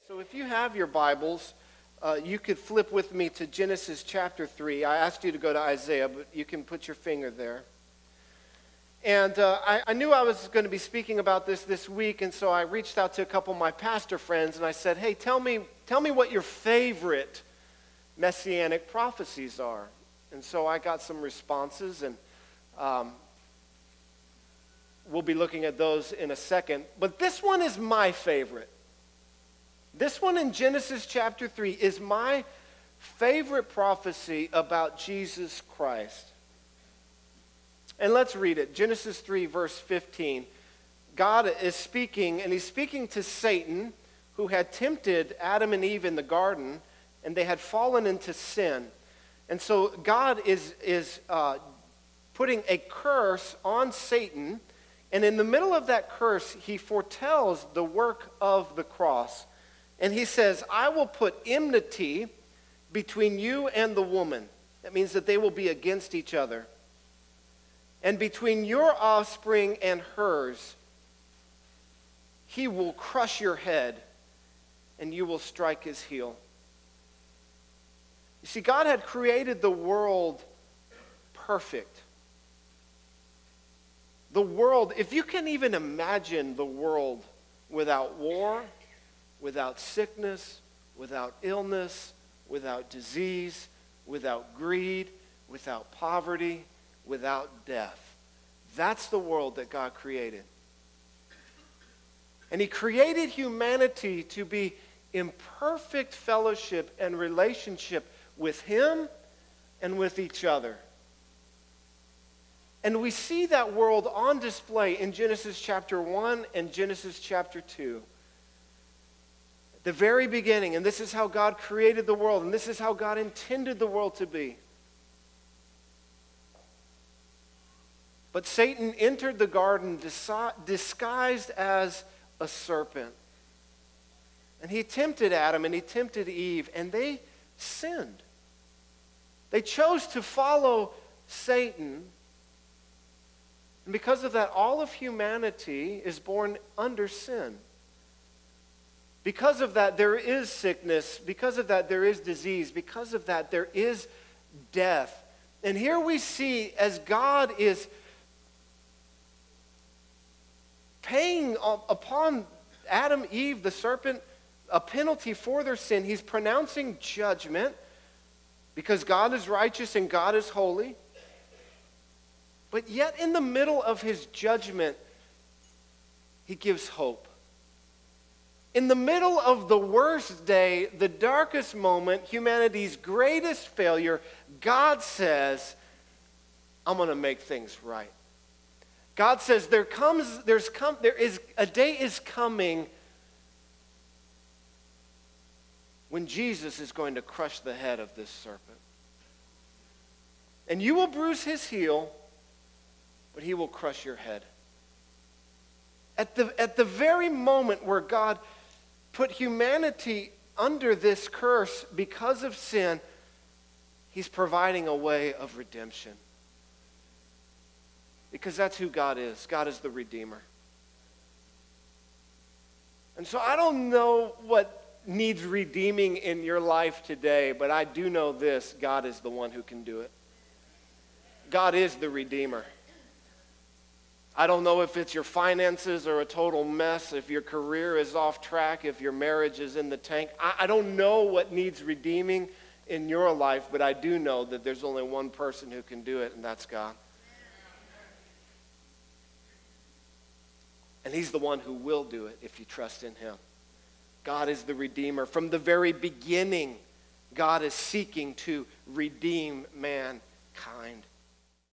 So if you have your Bibles, you could flip with me to Genesis chapter 3. I asked you to go to Isaiah, but you can put your finger there. And I knew I was going to be speaking about this week, and so I reached out to a couple of my pastor friends, and I said, hey, tell me what your favorite messianic prophecies are. And so I got some responses, and we'll be looking at those in a second. But this one is my favorite. This one in Genesis chapter 3 is my favorite prophecy about Jesus Christ. And let's read it. Genesis 3, verse 15. God is speaking, and he's speaking to Satan, who had tempted Adam and Eve in the garden, and they had fallen into sin. And so God is putting a curse on Satan, and in the middle of that curse, he foretells the work of the cross. And he says, I will put enmity between you and the woman. That means that they will be against each other. And between your offspring and hers, he will crush your head, and you will strike his heel. You see, God had created the world perfect. The world, if you can even imagine the world without war, without sickness, without illness, without disease, without greed, without poverty, without death. That's the world that God created. And he created humanity to be in perfect fellowship and relationship with him and with each other. And we see that world on display in Genesis chapter 1 and Genesis chapter 2. The very beginning, and this is how God created the world, and this is how God intended the world to be. But Satan entered the garden disguised as a serpent. And he tempted Adam and he tempted Eve, and they sinned. They chose to follow Satan. And because of that, all of humanity is born under sin. Because of that, there is sickness. Because of that, there is disease. Because of that, there is death. And here we see, as God is paying upon Adam, Eve, the serpent, a penalty for their sin, he's pronouncing judgment because God is righteous and God is holy. But yet in the middle of his judgment, he gives hope. In the middle of the worst day, the darkest moment, humanity's greatest failure, God says, I'm going to make things right. God says there is a day is coming when Jesus is going to crush the head of this serpent. And you will bruise his heel, but he will crush your head. At the very moment where God put humanity under this curse because of sin, he's providing a way of redemption. Because that's who God is. God is the Redeemer. And so I don't know what needs redeeming in your life today, but I do know this: God is the one who can do it. God is the Redeemer. I don't know if it's your finances are a total mess, if your career is off track, if your marriage is in the tank. I don't know what needs redeeming in your life, but I do know that there's only one person who can do it, and that's God. And he's the one who will do it if you trust in him. God is the Redeemer. From the very beginning, God is seeking to redeem mankind.